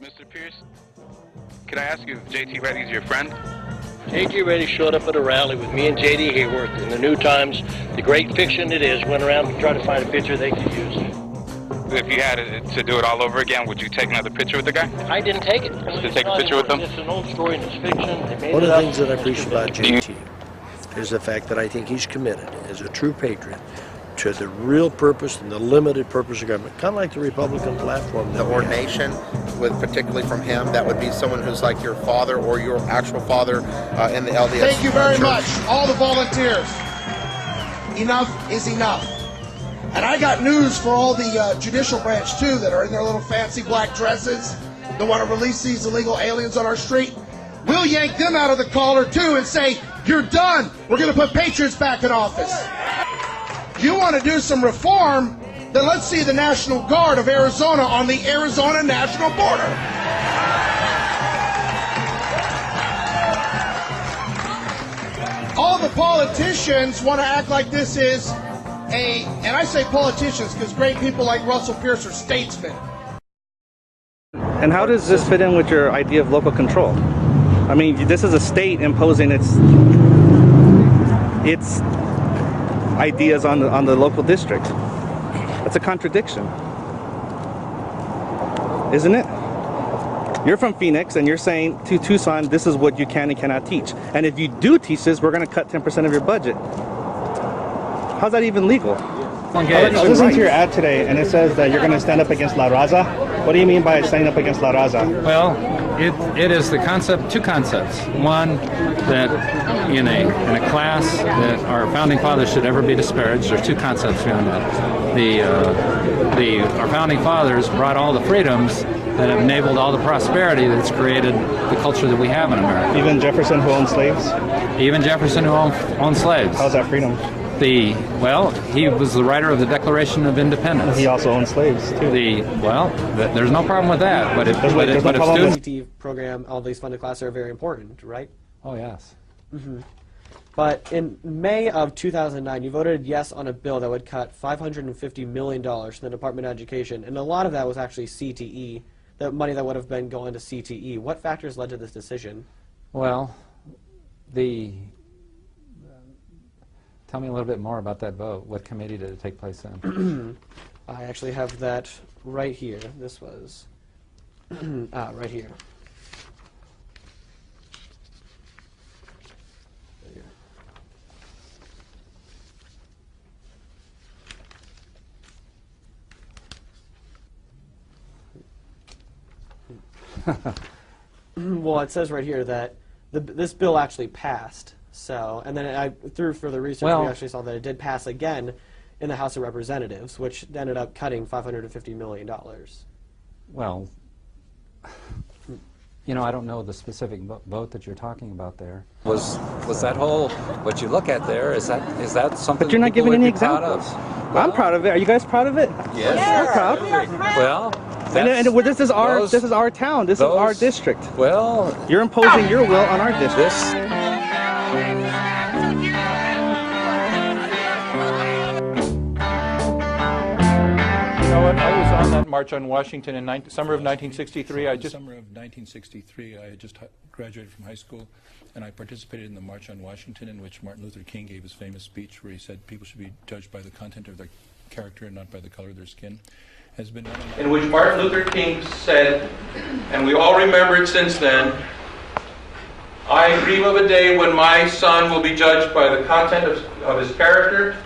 Mr. Pierce, can I ask you if J.T. Reddy's your friend? J.T. Reddy showed up at a rally with me and J.D. Hayworth in the New Times. The great fiction it is, went around to try to find a picture they could use. If you had to do it all over again, would you take another picture with the guy? I didn't take it. To take a picture with them? It's an old story and it's fiction. One of the things that I appreciate about J.T. is the fact that I think he's committed as a true patriot to the real purpose and the limited purpose of government, kind of like the Republican platform. The ordination, with particularly from him, that would be someone who's like your father or your actual father in the LDS Thank you very church. much, all the volunteers. Enough is enough. And I got news for all the judicial branch, too, that are in their little fancy black dresses that want to release these illegal aliens on our street. We'll yank them out of the collar, too, and say, you're done. We're going to put patriots back in office. You want to do some reform, then let's see the National Guard of Arizona on the Arizona national border. All the politicians want to act like this is and I say politicians because great people like Russell Pierce are statesmen. And how does this fit in with your idea of local control? I mean, this is a state imposing its ideas on the local district. That's a contradiction, isn't it? You're from Phoenix and you're saying to Tucson, this is what you can and cannot teach. And if you do teach this, we're going to cut 10% of your budget. How's that even legal? I was listening to your ad today, and it says that you're going to stand up against La Raza. What do you mean by standing up against La Raza? Well, it is the concept, two concepts. One, that in a class that our founding fathers should ever be disparaged. There's two concepts behind that. Our founding fathers brought all the freedoms that have enabled all the prosperity that's created the culture that we have in America. Even Jefferson, who owned slaves? Even Jefferson, who owned slaves. How's that freedom? Well, he was the writer of the Declaration of Independence. He also owned slaves, too. There's no problem with that. But if students program, all these funded classes are very important, right? Oh, yes. Mm-hmm. But in May of 2009, you voted yes on a bill that would cut $550 million from the Department of Education, and a lot of that was actually CTE, the money that would have been going to CTE. What factors led to this decision? Well, tell me a little bit more about that vote. What committee did it take place in? I actually have that right here. This was right here. Well, it says right here that this bill actually passed. So, and then through further research, we actually saw that it did pass again in the House of Representatives, which ended up cutting $550 million. Well, I don't know the specific vote that you're talking about there. Was that whole, what you look at there, is that something? But you're not giving any examples. Well, I'm proud of it. Are you guys proud of it? Yes. We're proud. Well, and this is our town. This is our district. Well, you're imposing your will on our district. I was on that March on Washington in summer of 1963. Summer of 1963, I had just graduated from high school, and I participated in the March on Washington, in which Martin Luther King gave his famous speech where he said people should be judged by the content of their character and not by the color of their skin. In which Martin Luther King said, and we all remember it since then, I dream of a day when my son will be judged by the content of his character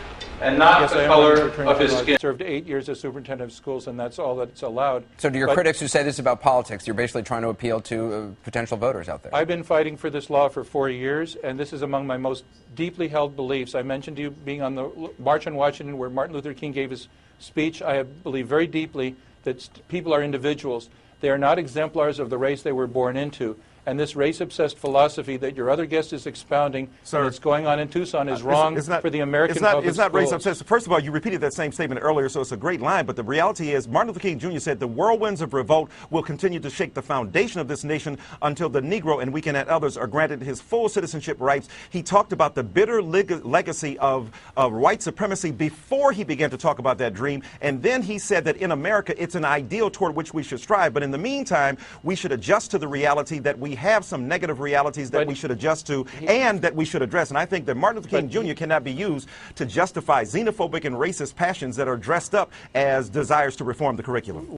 and not the color of his skin. I served 8 years as superintendent of schools, and that's all that's allowed. So to your critics who say this is about politics, you're basically trying to appeal to potential voters out there. I've been fighting for this law for 4 years, and this is among my most deeply held beliefs. I mentioned to you being on the March on Washington where Martin Luther King gave his speech. I believe very deeply that people are individuals. They are not exemplars of the race they were born into. And this race-obsessed philosophy that your other guest is expounding, and it's going on in Tucson, is wrong for the American public It's not schools. race-obsessed. First of all, you repeated that same statement earlier, so it's a great line. But the reality is, Martin Luther King Jr. said, the whirlwinds of revolt will continue to shake the foundation of this nation until the Negro, and we can add others, are granted his full citizenship rights. He talked about the bitter legacy of white supremacy before he began to talk about that dream. And then he said that in America, it's an ideal toward which we should strive. But in the meantime, we should adjust to the reality that we have some negative realities that we should adjust to and that we should address. And I think that Martin Luther King Jr. cannot be used to justify xenophobic and racist passions that are dressed up as desires to reform the curriculum.